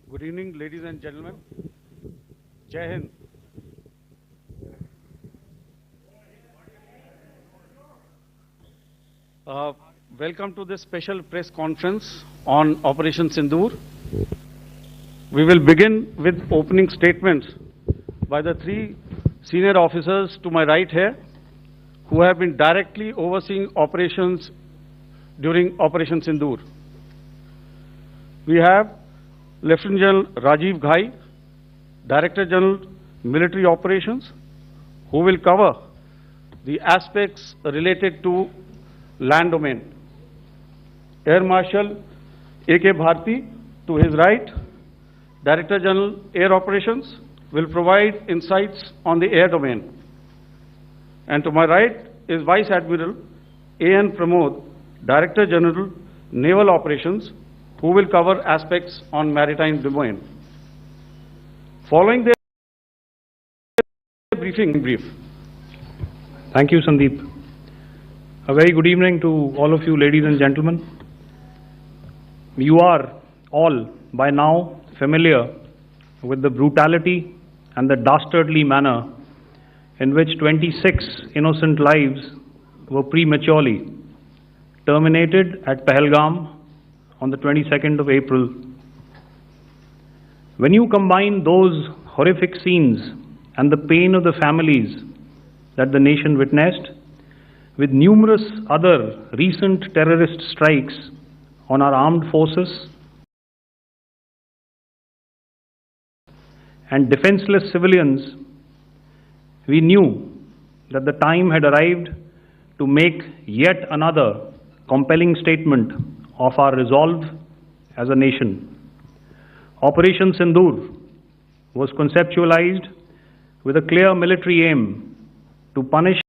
Good evening, ladies and gentlemen. Jai Hind. Welcome to this special press conference on Operation Sindoor. We will begin with opening statements by the three senior officers to my right here, who have been directly overseeing operations during Operation Sindoor. We have Lieutenant General Rajiv Ghai, Director General Military Operations, who will cover the aspects related to land domain. Air Marshal A.K. Bharti, to his right, Director General Air Operations, will provide insights on the air domain. And to my right is Vice Admiral A.N. Pramod, Director General Naval Operations, who will cover aspects on maritime domain. Following their brief. Thank you, Sandeep. A very good evening to all of you, ladies and gentlemen. You are all by now familiar with the brutality and the dastardly manner in which 26 innocent lives were prematurely terminated at Pahalgam on the 22nd of April. When you combine those horrific scenes and the pain of the families that the nation witnessed with numerous other recent terrorist strikes on our armed forces and defenseless civilians, we knew that the time had arrived to make yet another compelling statement of our resolve as a nation. Operation Sindoor was conceptualized with a clear military aim to punish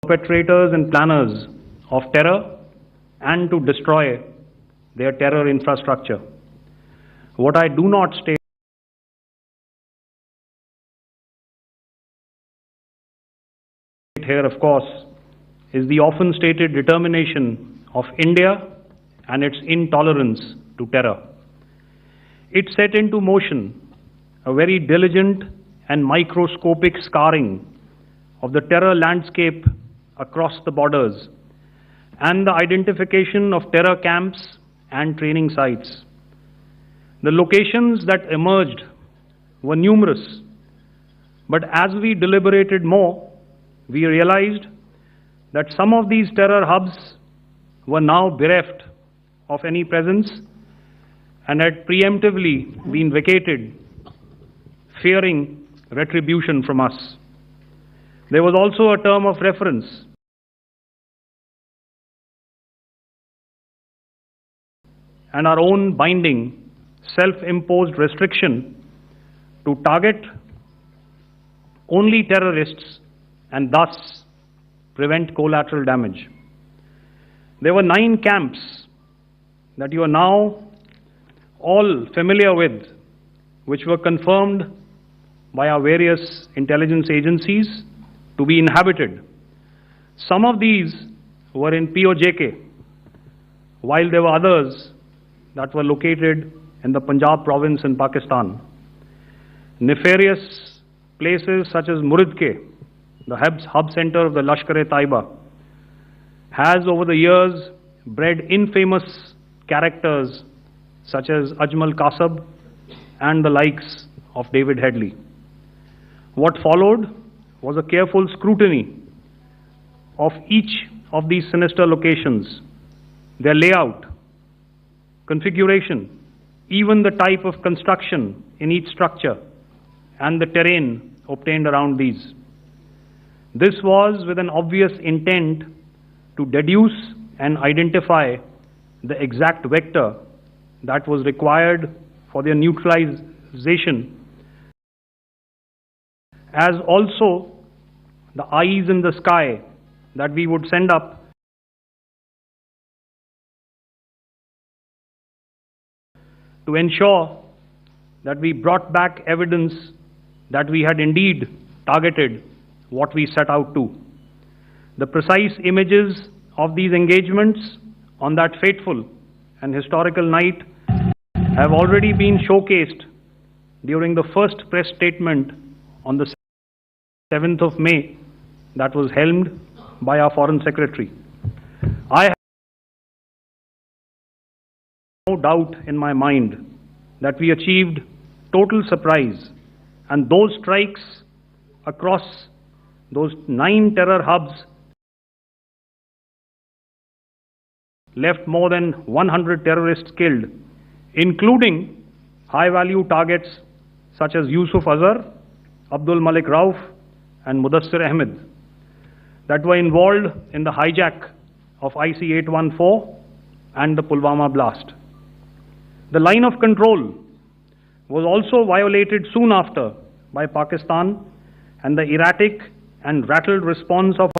perpetrators and planners of terror and to destroy their terror infrastructure. What I do not state here, of course, is the often stated determination of India and its intolerance to terror. It set into motion a very diligent and microscopic scarring of the terror landscape across the borders and the identification of terror camps and training sites. The locations that emerged were numerous, but as we deliberated more, we realized that some of these terror hubs were now bereft of any presence and had preemptively been vacated, fearing retribution from us. There was also a term of reference and our own binding, self-imposed restriction to target only terrorists and thus prevent collateral damage. There were 9 camps that you are now all familiar with, which were confirmed by our various intelligence agencies to be inhabited. Some of these were in POJK, while there were others that were located in the Punjab province in Pakistan. Nefarious places such as Muridke, the hub center of the Lashkar-e-Taiba, has over the years bred infamous characters such as Ajmal Kasab and the likes of David Headley. What followed was a careful scrutiny of each of these sinister locations, their layout, configuration, even the type of construction in each structure and the terrain obtained around these. This was with an obvious intent to deduce and identify the exact vector that was required for their neutralization, as also the eyes in the sky that we would send up to ensure that we brought back evidence that we had indeed targeted what we set out to. The precise images of these engagements on that fateful and historical night have already been showcased during the first press statement on the 7th of May that was helmed by our Foreign Secretary. I have no doubt in my mind that we achieved total surprise, and those strikes across those 9 terror hubs left more than 100 terrorists killed, including high-value targets such as Yusuf Azhar, Abdul Malik Rauf, and Mudassir Ahmed, that were involved in the hijack of IC-814 and the Pulwama blast. The line of control was also violated soon after by Pakistan, and the erratic and rattled response of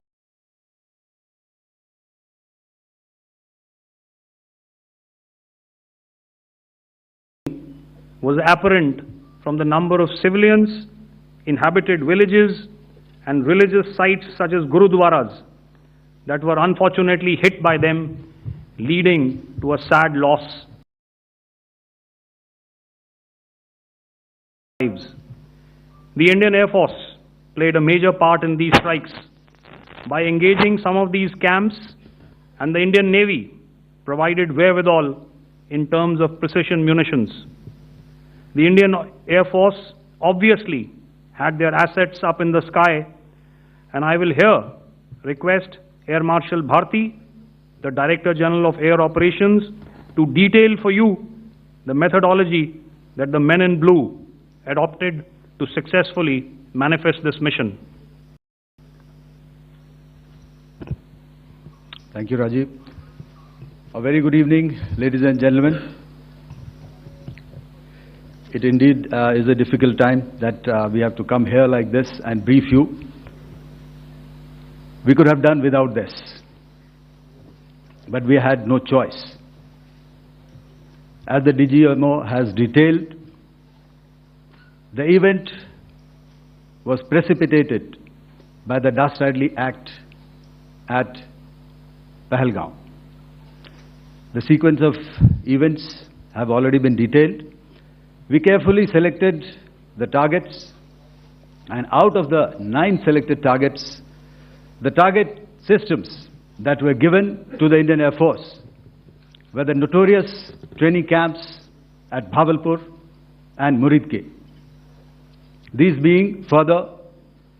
was apparent from the number of civilians, inhabited villages, and religious sites such as Gurudwaras that were unfortunately hit by them, leading to a sad loss. The Indian Air Force played a major part in these strikes by engaging some of these camps, and the Indian Navy provided wherewithal in terms of precision munitions. The Indian Air Force obviously had their assets up in the sky, and I will here request Air Marshal Bharti, the Director General of Air Operations, to detail for you the methodology that the men in blue adopted to successfully manifest this mission. Thank you, Rajiv. A very good evening, ladies and gentlemen. It indeed is a difficult time that we have to come here like this and brief you. We could have done without this, but we had no choice. As the DGMO has detailed, the event was precipitated by the dastardly act at Pahalgam. The sequence of events have already been detailed. We carefully selected the targets, and out of the 9 selected targets, the target systems that were given to the Indian Air Force were the notorious training camps at Bhavalpur and Muridke, these being further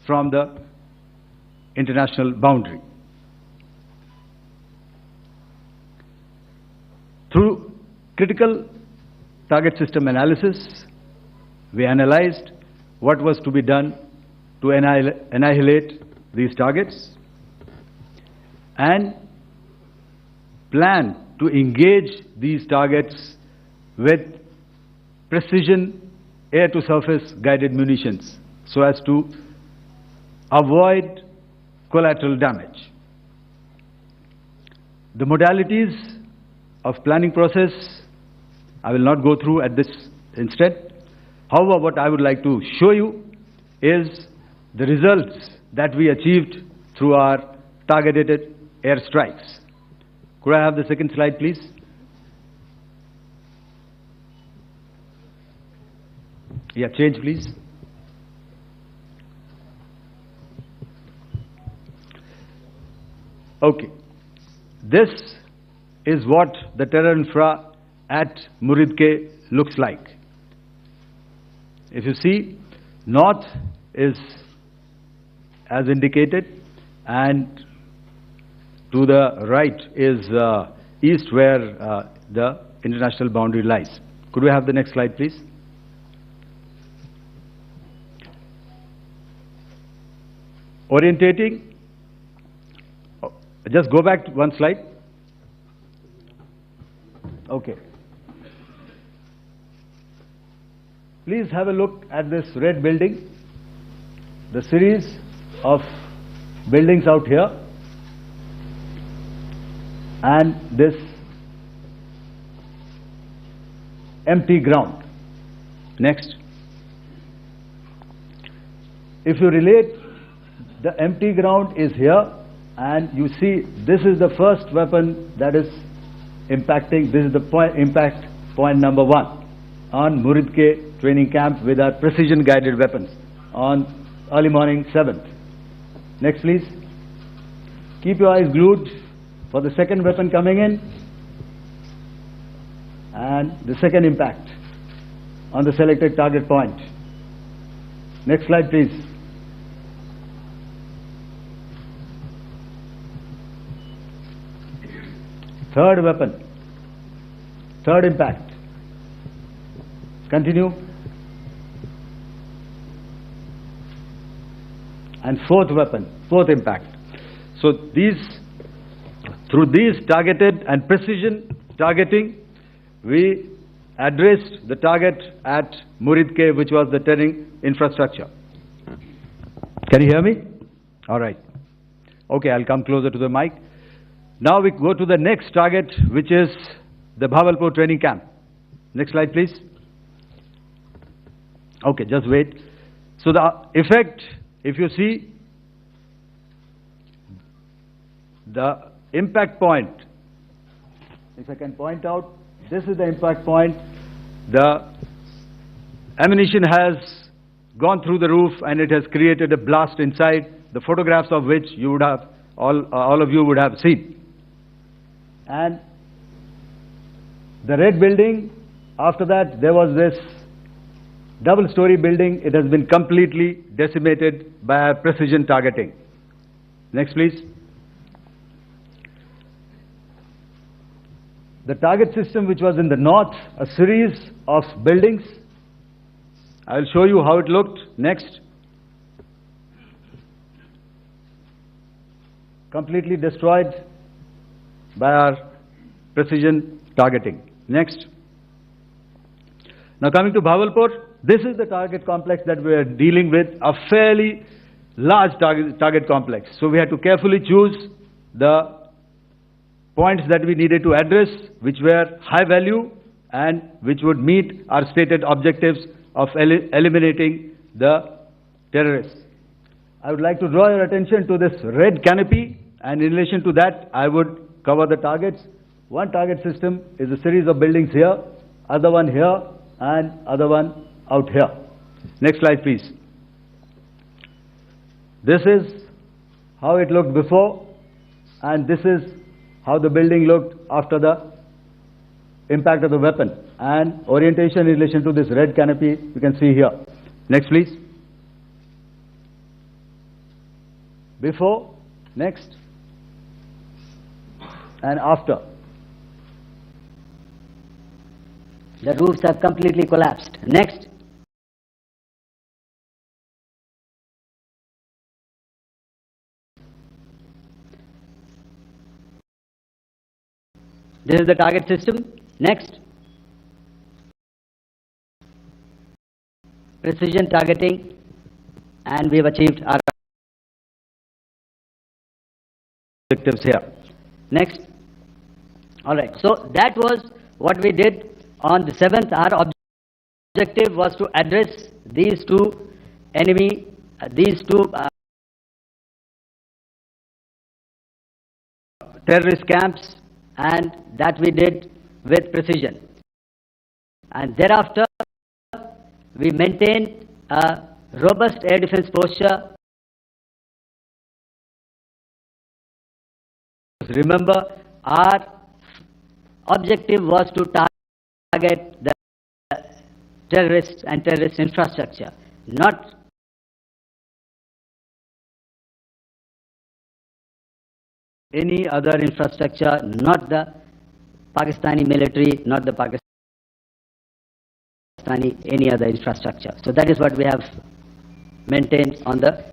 from the international boundary. Through critical target system analysis, we analyzed what was to be done to annihilate these targets and plan to engage these targets with precision air-to-surface guided munitions so as to avoid collateral damage. The modalities of planning process I will not go through at this instant. However, what I would like to show you is the results that we achieved through our targeted airstrikes. Could I have the second slide, please? Yeah, change, please. Okay. This is what the terror infra at Muridke looks like. If you see, north is as indicated, and to the right is east, where the international boundary lies. Could we have the next slide, please? Orientating. Oh, just go back to one slide. Okay. Please have a look at this red building. The series of buildings out here and this empty ground. Next. If you relate, the empty ground is here, and you see this is the first weapon that is impacting. This is the impact point number 1 on Muridke training camp with our precision guided weapons on early morning 7th. Next please. Keep your eyes glued for the second weapon coming in and the second impact on the selected target point. Next slide please. Third weapon, third impact. Continue. And fourth weapon, fourth impact. So through these targeted and precision targeting, we addressed the target at Muridke, which was the terrain infrastructure. Can you hear me? All right. Okay, I'll come closer to the mic. Now we go to the next target, which is the Bhavalpur training camp. Next slide, please. Okay, just wait. So the effect, if you see, the impact point, if I can point out, this is the impact point. The ammunition has gone through the roof and it has created a blast inside, the photographs of which you would have, all of you would have seen. And the red building, after that there was this double-story building. It has been completely decimated by precision targeting. Next please. The target system which was in the north, a series of buildings. I will show you how it looked. Next. Completely destroyed by our precision targeting. Next. Now coming to Bhavalpur, this is the target complex that we are dealing with, a fairly large target complex. So we had to carefully choose the points that we needed to address, which were high value and which would meet our stated objectives of eliminating the terrorists. I would like to draw your attention to this red canopy, and in relation to that I would cover the targets. One target system is a series of buildings here, other one here, and other one out here. Next slide please. This is how it looked before, and this is how the building looked after the impact of the weapon, and orientation in relation to this red canopy you can see here. Next please. Before, next, and after. The roofs have completely collapsed. Next. This is the target system. Next. Precision targeting, and we have achieved our objectives here. Next. All right. So that was what we did on the 7th. Our objective was to address these two enemy, terrorist camps, and that we did with precision. And thereafter, we maintained a robust air defense posture. Remember, our objective was to target the terrorists and terrorist infrastructure, not any other infrastructure, not the Pakistani military, not the Pakistani any other infrastructure. So that is what we have maintained on the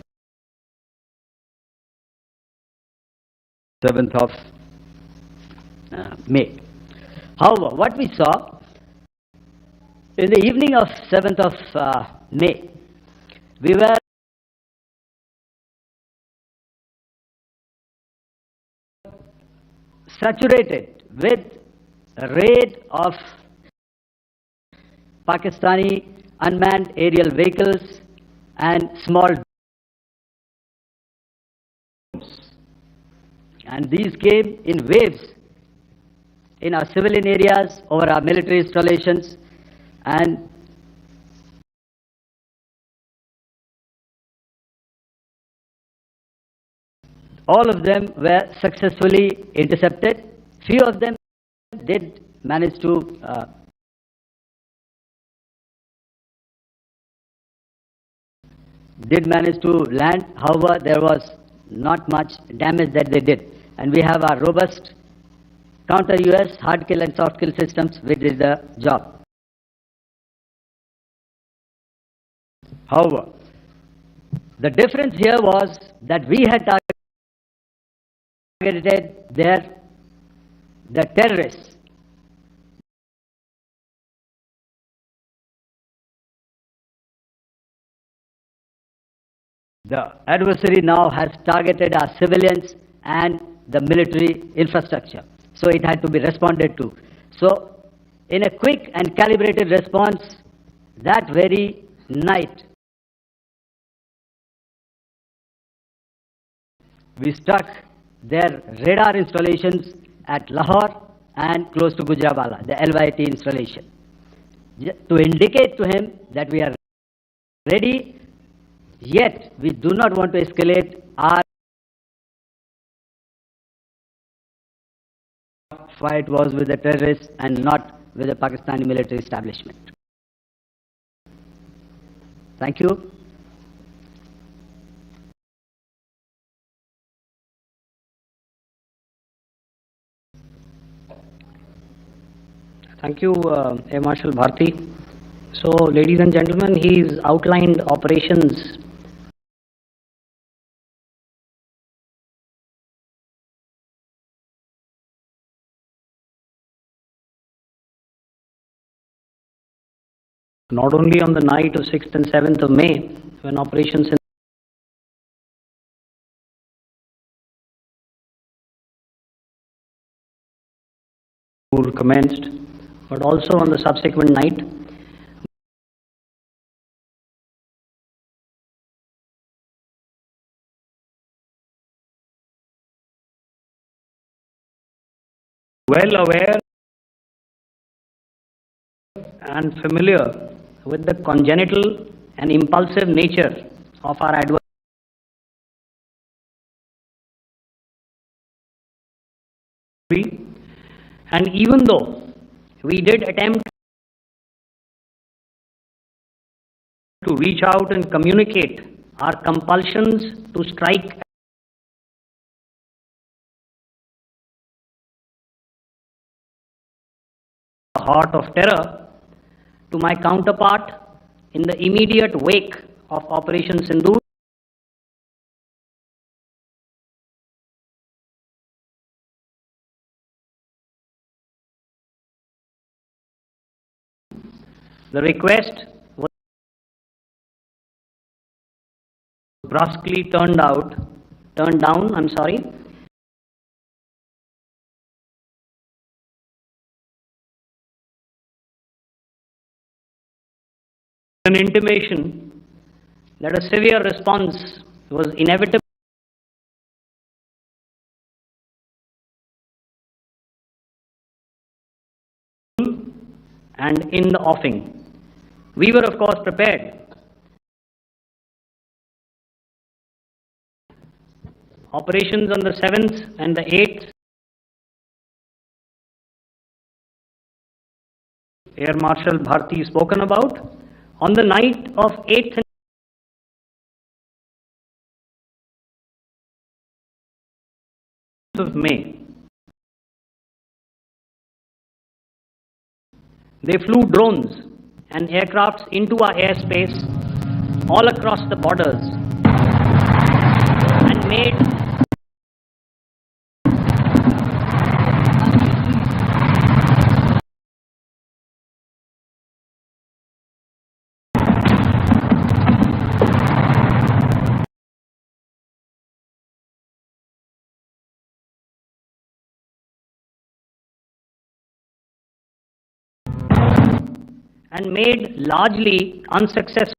7th of May. However, what we saw in the evening of 7th of May, we were saturated with a raid of Pakistani unmanned aerial vehicles and small drones. And these came in waves in our civilian areas, over our military installations, and all of them were successfully intercepted. Few of them did manage to land. However, there was not much damage that they did. And we have our robust counter-UAS hard kill and soft kill systems which did the job. However, the difference here was that we had targeted the terrorists. The adversary now has targeted our civilians and the military infrastructure. So it had to be responded to. So in a quick and calibrated response, that very night, we struck their radar installations at Lahore and close to Gujranwala, the LYT installation, to indicate to him that we are ready, yet we do not want to escalate our fight was with the terrorists and not with the Pakistani military establishment. Thank you. Thank you, Air Marshal Bharti. So, ladies and gentlemen, he's outlined operations not only on the night of 6th and 7th of May, when operations in commenced, but also on the subsequent night. Well aware and familiar with the congenital and impulsive nature of our adversary. And even though we did attempt to reach out and communicate our compulsions to strike the heart of terror to my counterpart in the immediate wake of Operation Sindoor, the request was brusquely turned down, an intimation that a severe response was inevitable and in the offing. We were, of course, prepared. Operations on the 7th and the 8th, Air Marshal Bharti spoken about. On the night of 8th of May, they flew drones and aircrafts into our airspace all across the borders and made largely unsuccessful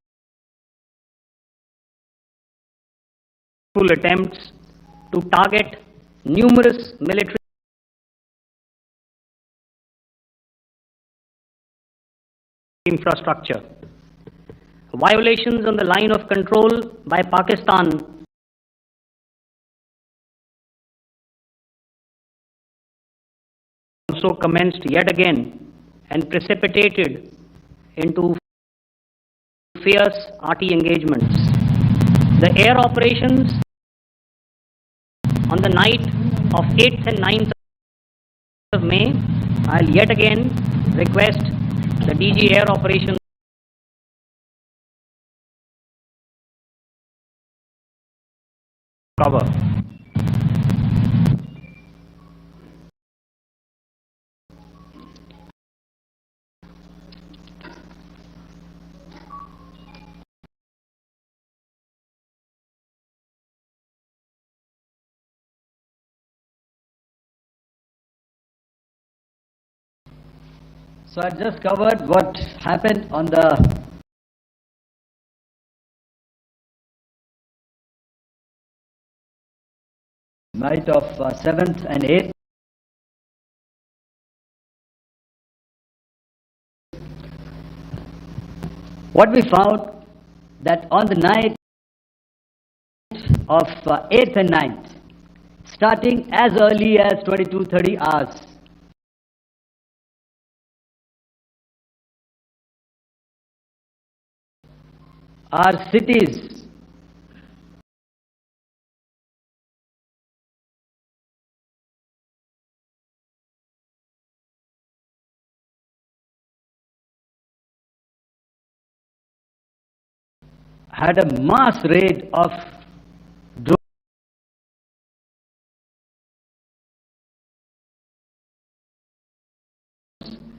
attempts to target numerous military infrastructure. Violations on the line of control by Pakistan also commenced yet again and precipitated into fierce RT engagements. The air operations on the night of 8th and 9th of May, I'll yet again request the DG Air Operations cover. So I just covered what happened on the night of 7th and 8th. What we found that on the night of 8th and 9th, starting as early as 22:30 hours, our cities had a mass raid of drones,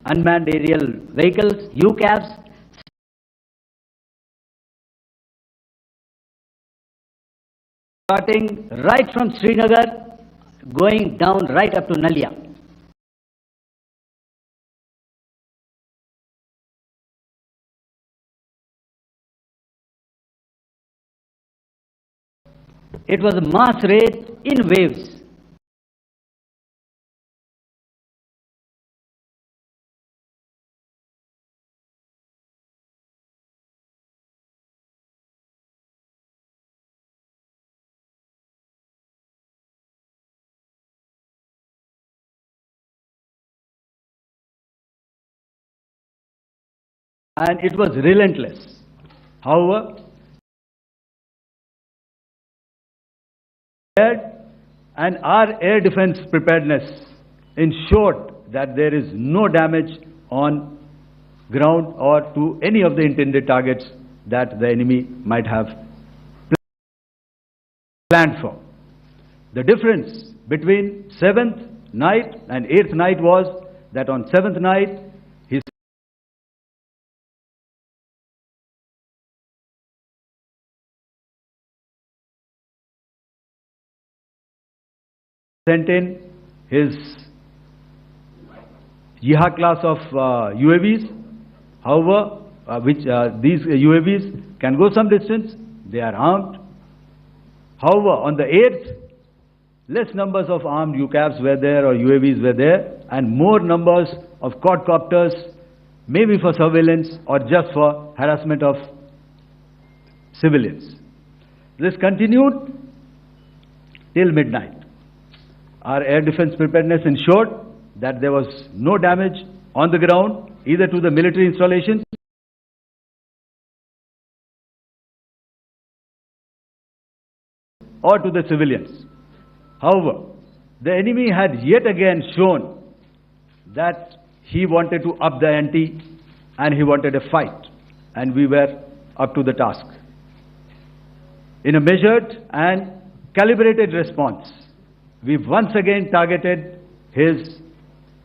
unmanned aerial vehicles, UCAVs, starting right from Srinagar, going down right up to Nalia. It was a mass raid in waves. And it was relentless. However, and our air defense preparedness ensured that there is no damage on ground or to any of the intended targets that the enemy might have planned for. The difference between 7th night and 8th night was that on 7th night, he sent in his Jiha class of UAVs. However, these UAVs can go some distance, they are armed. However, on the 8th, less numbers of armed UCAVs were there or UAVs were there, and more numbers of quadcopters, maybe for surveillance or just for harassment of civilians. This continued till midnight. Our air defense preparedness ensured that there was no damage on the ground, either to the military installations or to the civilians. However, the enemy had yet again shown that he wanted to up the ante and he wanted a fight, and we were up to the task. In a measured and calibrated response, we once again targeted his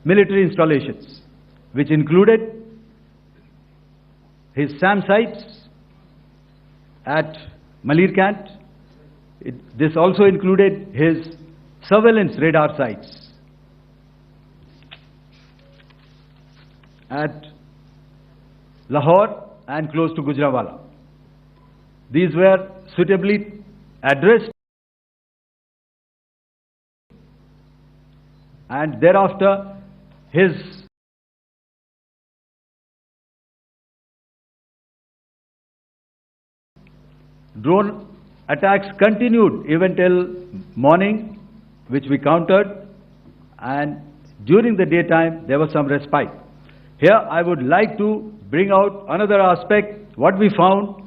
military installations, which included his SAM sites at Malirkant. This also included his surveillance radar sites at Lahore and close to Gujranwala. These were suitably addressed, and thereafter his drone attacks continued even till morning, which we countered, and during the daytime there was some respite. Here I would like to bring out another aspect. What we found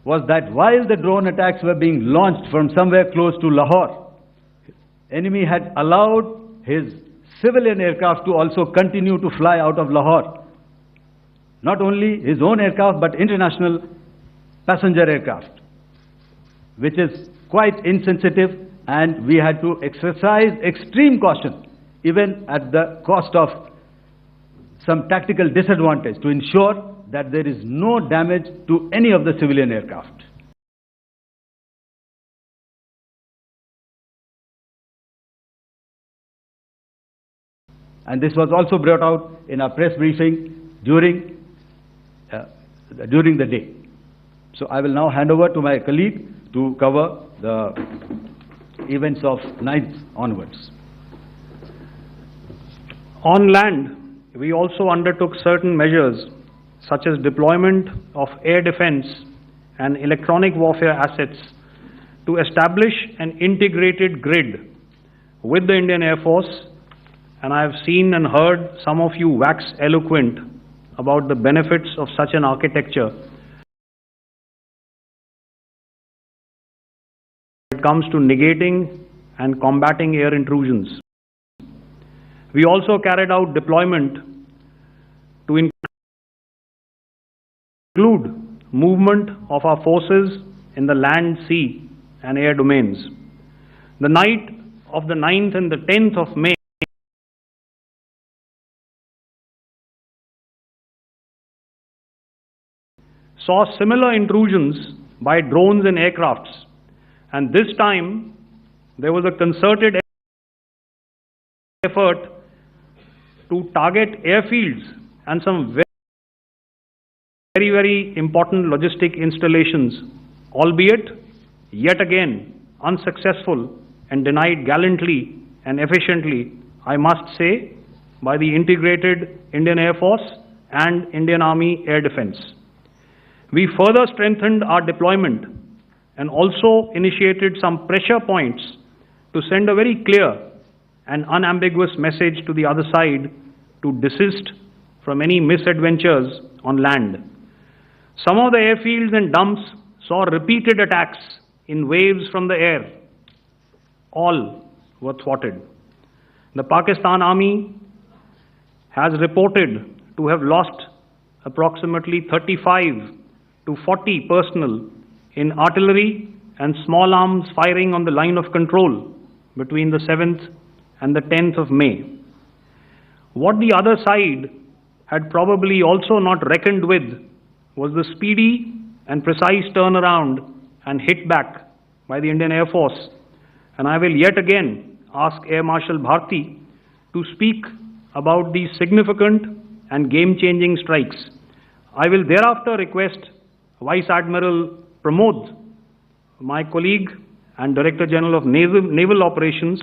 was that while the drone attacks were being launched from somewhere close to Lahore, enemy had allowed his civilian aircraft to also continue to fly out of Lahore. Not only his own aircraft, but international passenger aircraft, which is quite insensitive, and we had to exercise extreme caution, even at the cost of some tactical disadvantage, to ensure that there is no damage to any of the civilian aircraft. And this was also brought out in our press briefing during the day. So I will now hand over to my colleague to cover the events of 9th onwards. On land, we also undertook certain measures such as deployment of air defense and electronic warfare assets to establish an integrated grid with the Indian Air Force, and I have seen and heard some of you wax eloquent about the benefits of such an architecture when it comes to negating and combating air intrusions. We also carried out deployment to include movement of our forces in the land, sea and air domains. The night of the 9th and the 10th of May saw similar intrusions by drones and aircrafts, and this time there was a concerted effort to target airfields and some very important logistic installations, albeit yet again unsuccessful and denied gallantly and efficiently, I must say, by the integrated Indian Air Force and Indian Army Air Defense. We further strengthened our deployment and also initiated some pressure points to send a very clear and unambiguous message to the other side to desist from any misadventures on land. Some of the airfields and dumps saw repeated attacks in waves from the air. All were thwarted. The Pakistan Army has reported to have lost approximately 35 to 40 personnel in artillery and small arms firing on the line of control between the 7th and the 10th of May. What the other side had probably also not reckoned with was the speedy and precise turnaround and hit back by the Indian Air Force. And I will yet again ask Air Marshal Bharti to speak about these significant and game-changing strikes. I will thereafter request Vice Admiral Pramod, my colleague and Director General of Naval Operations,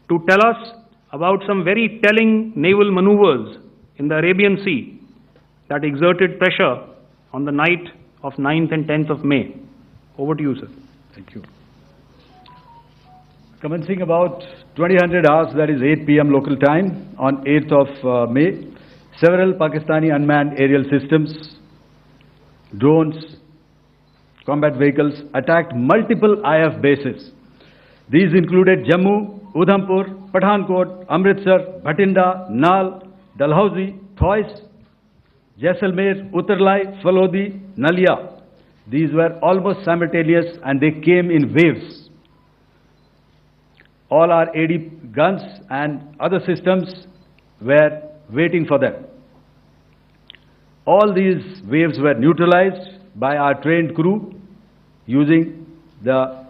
to tell us about some very telling naval maneuvers in the Arabian Sea that exerted pressure on the night of 9th and 10th of May. Over to you, sir. Thank you. Commencing about 2000 hours, that is 8 p.m. local time, on 8th of May, several Pakistani unmanned aerial systems, drones, combat vehicles attacked multiple IF bases. These included Jammu, Udhampur, Pathankot, Amritsar, Bhatinda, Nal, Dalhousie, Thois, Jaisalmer, Uttarlai, Falodi, Nalia. These were almost simultaneous and they came in waves. All our AD guns and other systems were waiting for them. All these waves were neutralized by our trained crew using the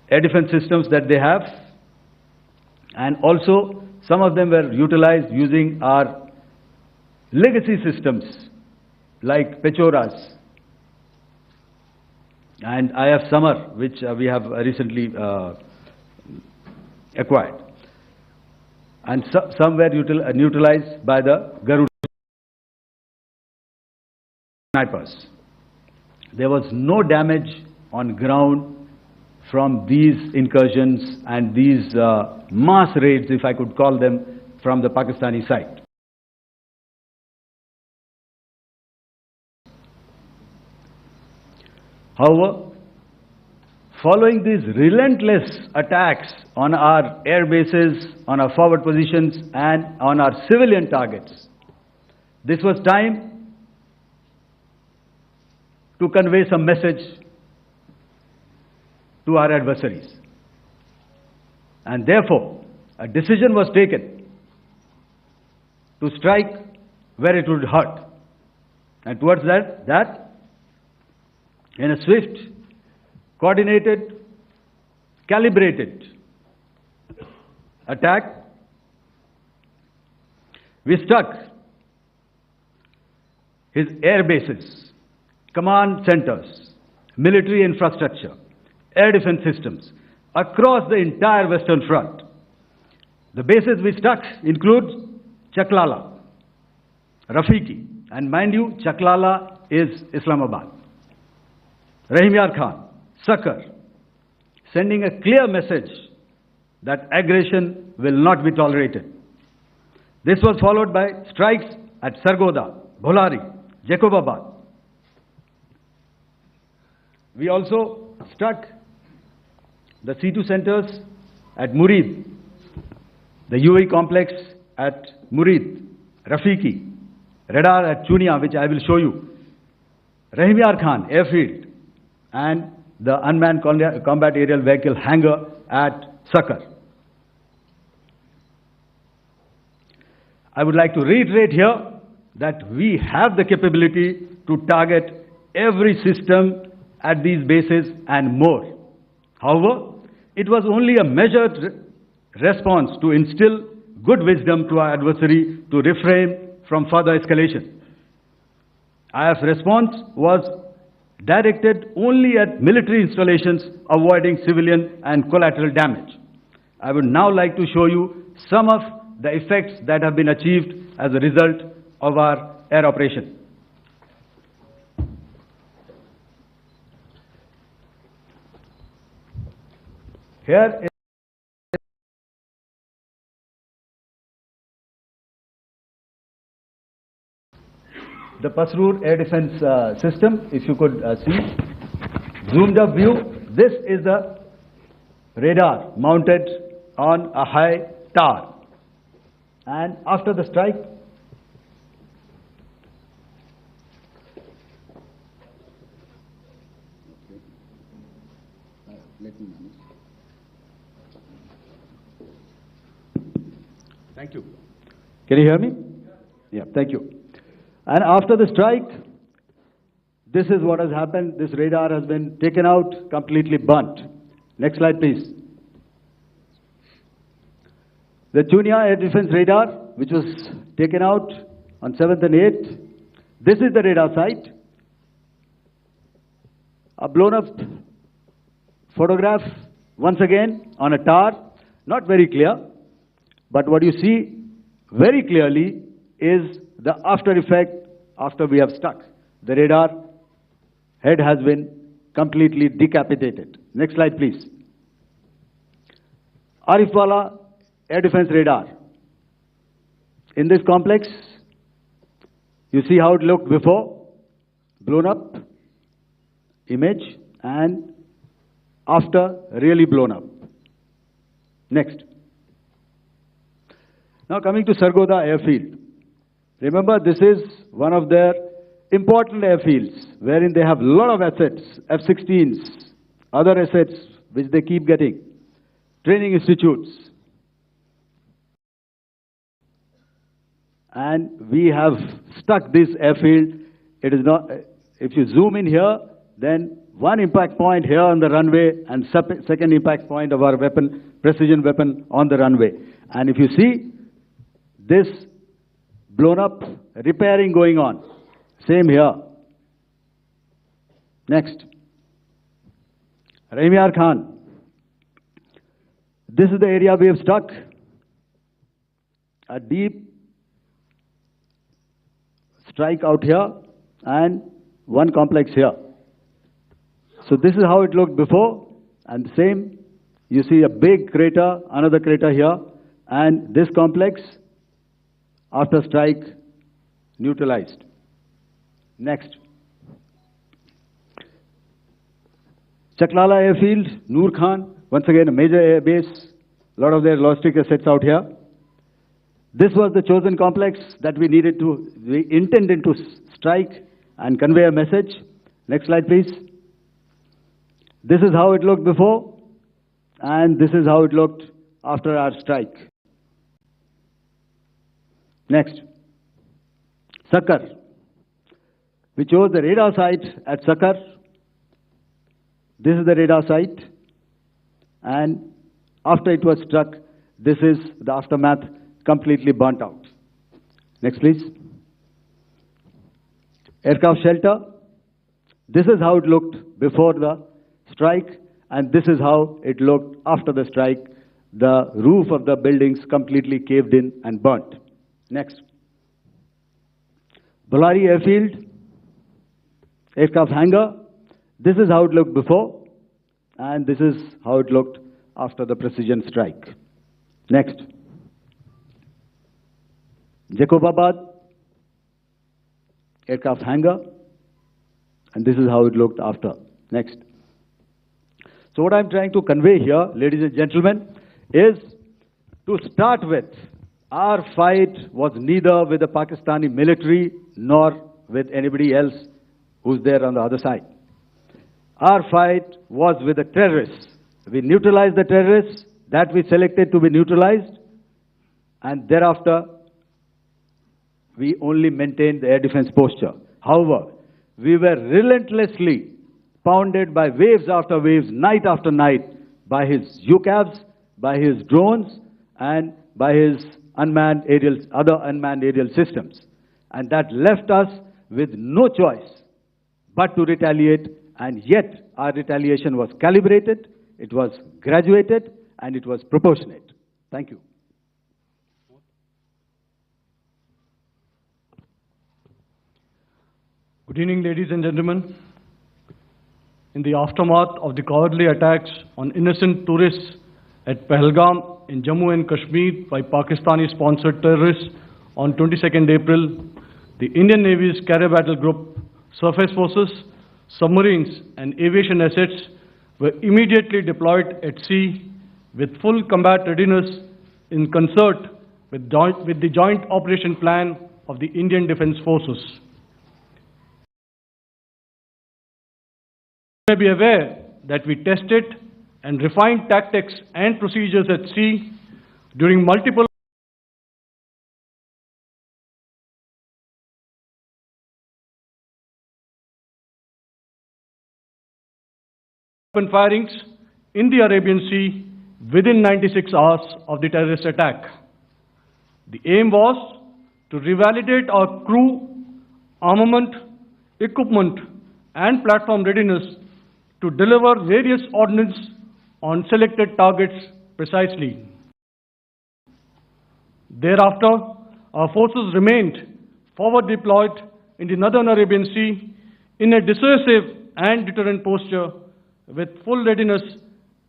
air defense systems that they have, and also some of them were utilized using our legacy systems like Pechoras and IF Summer, which we have recently acquired. And some were neutralized by the Garuda snipers. There was no damage on ground from these incursions and these mass raids, if I could call them, from the Pakistani side. However, following these relentless attacks on our air bases, on our forward positions, and on our civilian targets, this was time to convey some message to our adversaries. And therefore, a decision was taken to strike where it would hurt. And towards that, in a swift, coordinated, calibrated attack, we struck his air bases, command centers, military infrastructure, air defense systems across the entire Western Front. The bases we struck include Chaklala, Rafiki, and mind you, Chaklala is Islamabad. Rahim Yar Khan, Sakar, sending a clear message that aggression will not be tolerated. This was followed by strikes at Sargoda, Bholari, Jacobabad. We also struck the C2 centers at Murid, the UAE complex at Murid, Rafiki, radar at Chunia, which I will show you, Rahim Yar Khan airfield, and the unmanned combat aerial vehicle hangar at Sakar. I would like to reiterate here that we have the capability to target every system at these bases and more. However, it was only a measured response to instill good wisdom to our adversary to refrain from further escalation. IF's response was directed only at military installations, avoiding civilian and collateral damage. I would now like to show you some of the effects that have been achieved as a result of our air operation. Here is the Pasrur air defense system, if you could see. Zoomed up view, this is the radar mounted on a high tower. And after the strike, thank you. Can you hear me? Yeah, thank you. And after the strike, this is what has happened. This radar has been taken out, completely burnt. Next slide, please. The Chunia air defense radar, which was taken out on 7th and 8th. This is the radar site. A blown up photograph, once again, on a tower. Not very clear, but what you see very clearly is the after effect after we have struck. The radar head has been completely decapitated. Next slide, please. Arifwala air defense radar. In this complex, you see how it looked before, blown up image, and after really blown up. Next. Now coming to Sargoda airfield. Remember, this is one of their important airfields, wherein they have a lot of assets, F-16s, other assets which they keep getting, training institutes. And we have stuck this airfield. It is not, if you zoom in here, then one impact point here on the runway and second impact point of our weapon, precision weapon on the runway. And if you see this blown up, repairing going on. Same here. Next. Raimiar Khan. This is the area we have struck. A deep strike out here and one complex here. So this is how it looked before, and the same, you see a big crater, another crater here, and this complex, after strike, neutralized. Next. Chaklala Airfield, Noor Khan, once again a major air base, a lot of their logistic assets out here. This was the chosen complex that we intended to strike and convey a message. Next slide, please. This is how it looked before, and this is how it looked after our strike. Next. Sakar. We chose the radar site at Sakar. This is the radar site, and after it was struck, this is the aftermath, completely burnt out. Next, please. Aircraft shelter. This is how it looked before the strike, and this is how it looked after the strike. The roof of the buildings completely caved in and burnt. Next. Ballari Airfield, aircraft hangar. This is how it looked before, and this is how it looked after the precision strike. Next. Jacobabad, aircraft hangar, and this is how it looked after. Next. So what I'm trying to convey here, ladies and gentlemen, is to start with, our fight was neither with the Pakistani military nor with anybody else who's there on the other side. Our fight was with the terrorists. We neutralized the terrorists that we selected to be neutralized, and thereafter we only maintained the air defense posture. However, we were relentlessly pounded by waves after waves, night after night, by his UCAVs, by his drones, and by his other unmanned aerial systems. And that left us with no choice but to retaliate, and yet our retaliation was calibrated, it was graduated, and it was proportionate. Thank you. Good evening, ladies and gentlemen. In the aftermath of the cowardly attacks on innocent tourists at Pahalgam in Jammu and Kashmir by Pakistani-sponsored terrorists on 22nd April, the Indian Navy's Carrier Battle Group, surface forces, submarines, and aviation assets were immediately deployed at sea with full combat readiness in concert with the joint operation plan of the Indian Defence Forces. You may be aware that we tested and refined tactics and procedures at sea during multiple open firings in the Arabian Sea within 96 hours of the terrorist attack. The aim was to revalidate our crew, armament, equipment, and platform readiness to deliver various ordnance on selected targets precisely. Thereafter, our forces remained forward deployed in the Northern Arabian Sea in a dissuasive and deterrent posture with full readiness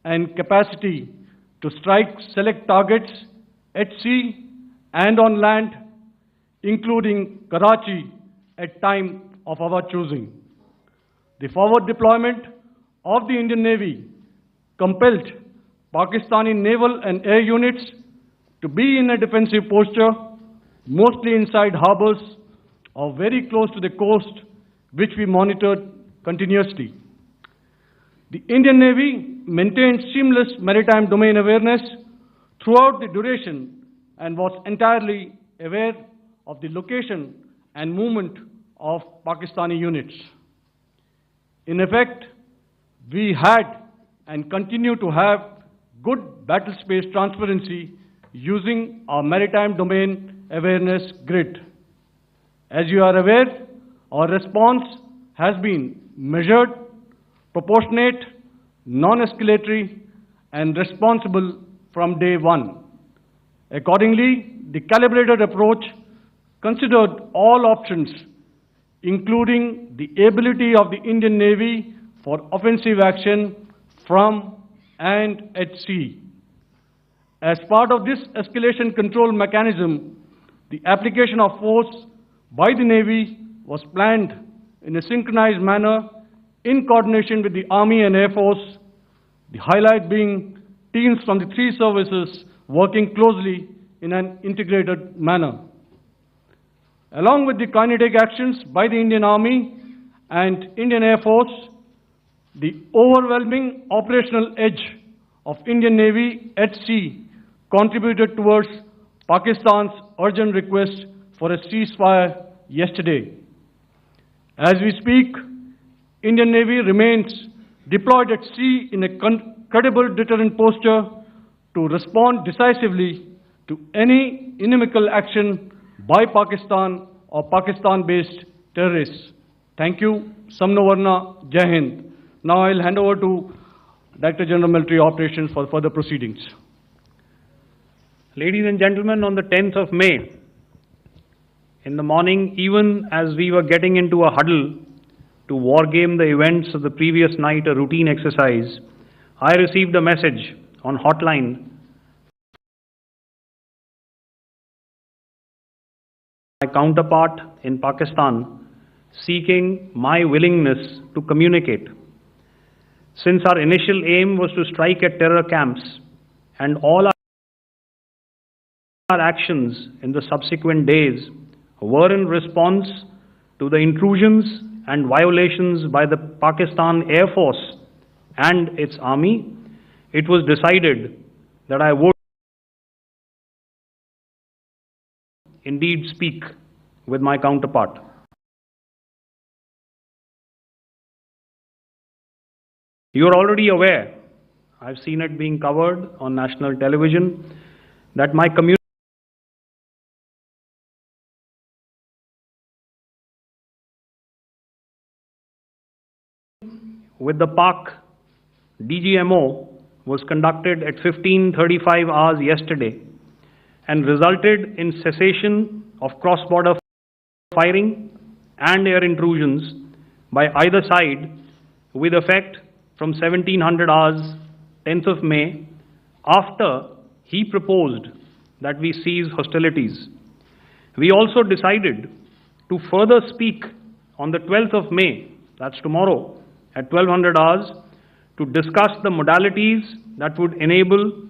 and capacity to strike select targets at sea and on land, including Karachi at time of our choosing. The forward deployment of the Indian Navy compelled Pakistani naval and air units to be in a defensive posture mostly inside harbors or very close to the coast, which we monitored continuously. The Indian Navy maintained seamless maritime domain awareness throughout the duration and was entirely aware of the location and movement of Pakistani units. In effect, we had and continue to have good battle space transparency using our maritime domain awareness grid. As you are aware, our response has been measured, proportionate, non-escalatory, and responsible from day one. Accordingly, the calibrated approach considered all options, including the ability of the Indian Navy for offensive action from and at sea. As part of this escalation control mechanism, the application of force by the Navy was planned in a synchronized manner in coordination with the Army and Air Force, the highlight being teams from the three services working closely in an integrated manner. Along with the kinetic actions by the Indian Army and Indian Air Force, the overwhelming operational edge of Indian Navy at sea contributed towards Pakistan's urgent request for a ceasefire yesterday. As we speak, Indian Navy remains deployed at sea in a credible deterrent posture to respond decisively to any inimical action by Pakistan or Pakistan-based terrorists. Thank you. Samno Varna, Jai Hind. Now I'll hand over to Director General Military Operations for further proceedings. Ladies and gentlemen, on the 10th of May, in the morning, even as we were getting into a huddle to wargame the events of the previous night, a routine exercise, I received a message on hotline my counterpart in Pakistan seeking my willingness to communicate. Since our initial aim was to strike at terror camps and all our actions in the subsequent days were in response to the intrusions and violations by the Pakistan Air Force and its army, it was decided that I would indeed speak with my counterpart. You are already aware, I've seen it being covered on national television, that my community with the Pak DGMO was conducted at 15:35 hours yesterday and resulted in cessation of cross-border firing and air intrusions by either side with effect from 1700 hours, 10th of May, after he proposed that we cease hostilities. We also decided to further speak on the 12th of May, that's tomorrow, at 1200 hours, to discuss the modalities that would enable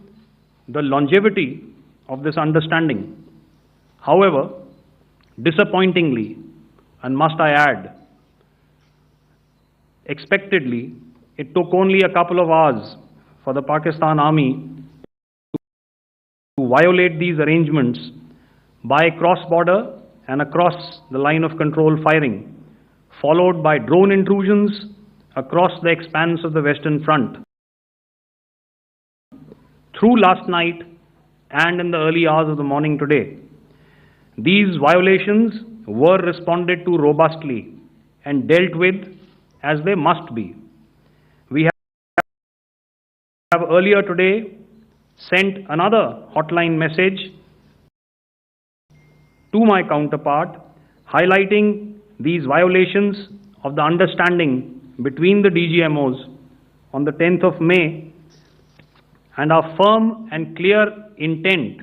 the longevity of this understanding. However, disappointingly, and must I add, expectedly, it took only a couple of hours for the Pakistan Army to violate these arrangements by cross-border and across the line of control firing, followed by drone intrusions across the expanse of the Western Front. Through last night and in the early hours of the morning today, these violations were responded to robustly and dealt with as they must be. We have earlier today sent another hotline message to my counterpart highlighting these violations of the understanding between the DGMOs on the 10th of May and our firm and clear intent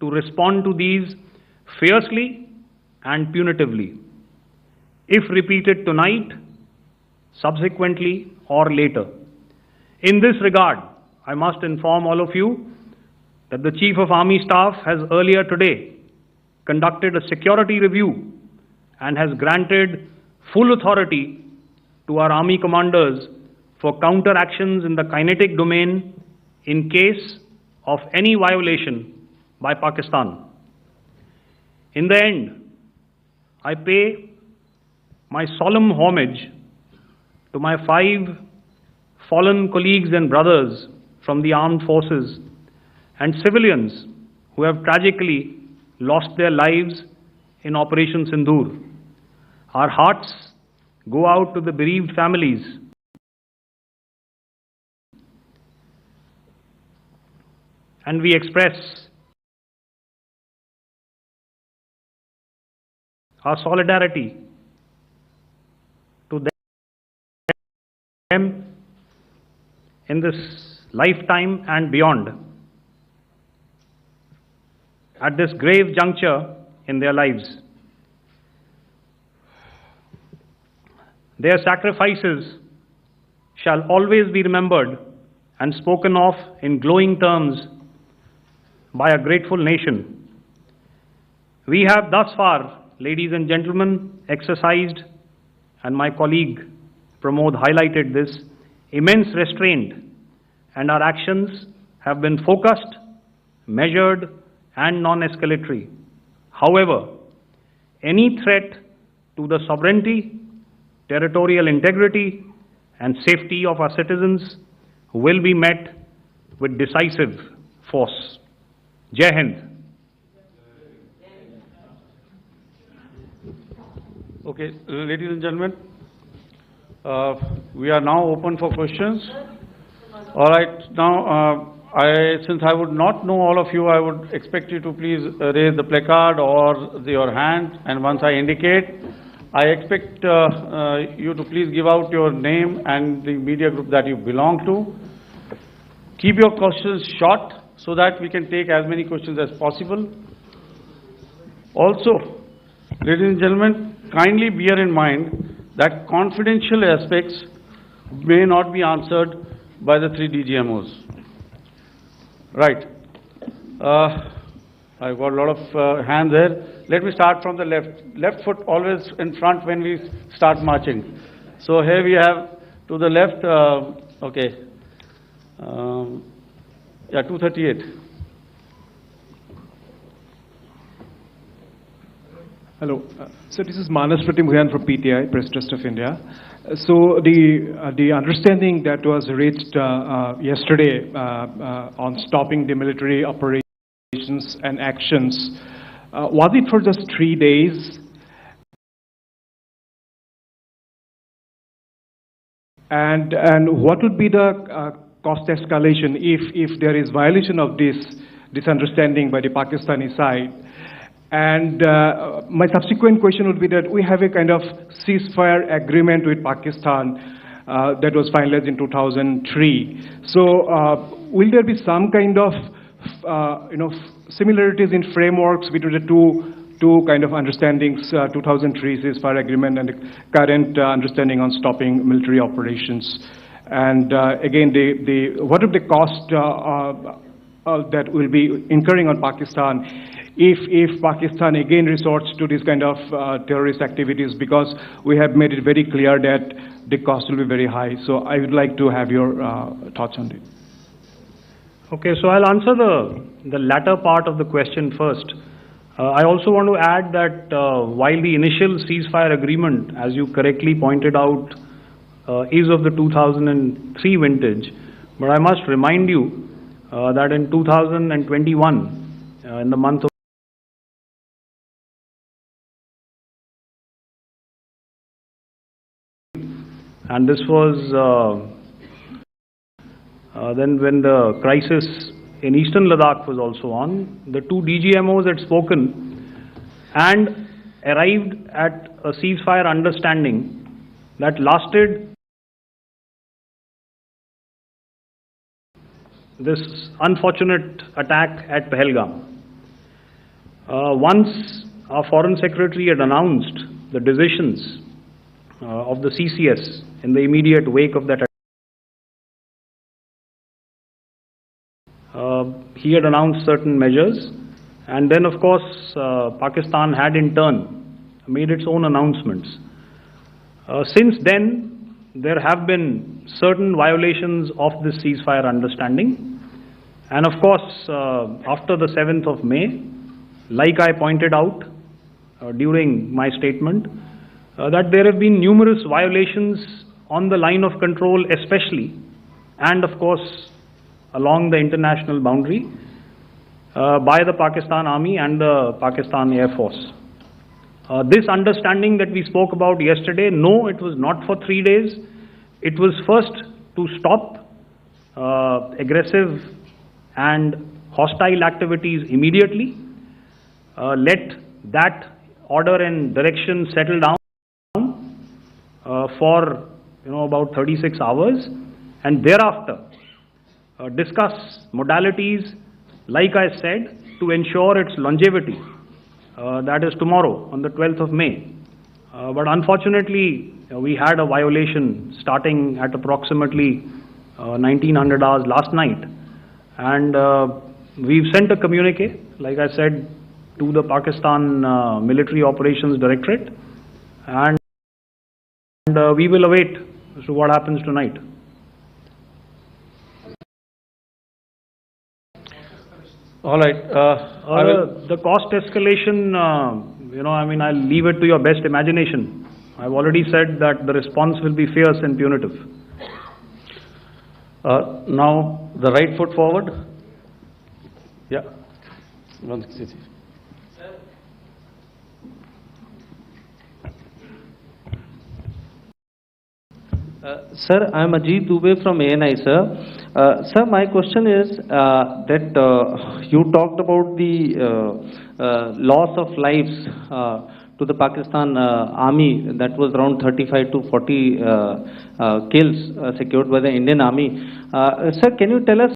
to respond to these fiercely and punitively, if repeated tonight, subsequently, or later. In this regard, I must inform all of you that the Chief of Army Staff has earlier today conducted a security review and has granted full authority to our army commanders for counter-actions in the kinetic domain in case of any violation by Pakistan. In the end, I pay my solemn homage to my 5 fallen colleagues and brothers from the armed forces and civilians who have tragically lost their lives in Operation Sindoor. Our hearts go out to the bereaved families and we express our solidarity to them in this lifetime and beyond, at this grave juncture in their lives. Their sacrifices shall always be remembered and spoken of in glowing terms by a grateful nation. We have thus far, ladies and gentlemen, exercised, and my colleague Pramod highlighted this, immense restraint, and our actions have been focused, measured, and non-escalatory. However, any threat to the sovereignty, territorial integrity, and safety of our citizens will be met with decisive force. Jai Hind. Okay, ladies and gentlemen, we are now open for questions. All right, now since I would not know all of you, I would expect you to please raise the placard or your hand, and once I indicate, I expect you to please give out your name and the media group that you belong to. Keep your questions short so that we can take as many questions as possible. Also, ladies and gentlemen, kindly bear in mind that confidential aspects may not be answered by the 3 DGMOs. Right. I've got a lot of hands there. Let me start from the left. Left foot always in front when we start marching. So here we have to the left, okay. Yeah, 238. Hello. So this is Manas Pratimugyan from PTI, Press Trust of India. So the understanding that was reached yesterday on stopping the military operations and actions, was it for just 3 days? And what would be the cost escalation if there is violation of this understanding by the Pakistani side? And my subsequent question would be that we have a kind of ceasefire agreement with Pakistan that was finalized in 2003. So will there be some kind of similarities in frameworks between the two kind of understandings, 2003 ceasefire agreement and the current understanding on stopping military operations? And again, what would the cost that will be incurring on Pakistan if Pakistan again resorts to this kind of terrorist activities, because we have made it very clear that the cost will be very high. So I would like to have your thoughts on it. Okay, so I'll answer the latter part of the question first. I also want to add that while the initial ceasefire agreement, as you correctly pointed out, is of the 2003 vintage, but I must remind you that in 2021, in the month of and this was then when the crisis in eastern Ladakh was also on, the 2 DGMOs had spoken and arrived at a ceasefire understanding that lasted this unfortunate attack at Pahalgam. Once our Foreign Secretary had announced the decisions of the CCS in the immediate wake of that attack, he had announced certain measures, And then, of course, Pakistan had in turn made its own announcements. Since then, there have been certain violations of this ceasefire understanding. And of course, after the 7th of May, like I pointed out during my statement, that there have been numerous violations on the line of control especially, and of course along the international boundary by the Pakistan Army and the Pakistan Air Force. This understanding that we spoke about yesterday, no, it was not for 3 days. It was first to stop aggressive and hostile activities immediately, let that order and direction settle down for about 36 hours, and thereafter discuss modalities, like I said, to ensure its longevity. That is tomorrow on the 12th of May. But unfortunately, we had a violation starting at approximately 1900 hours last night, and we've sent a communique, like I said, to the Pakistan Military Operations Directorate, and we will await as to what happens tonight. All right. The cost escalation, I'll leave it to your best imagination. I've already said that the response will be fierce and punitive. Now, the right foot forward. Yeah. Sir, I am Ajit Dubey from ANI, sir. Sir, my question is that you talked about the loss of lives to the Pakistan Army, that was around 35 to 40 kills secured by the Indian Army. Sir, can you tell us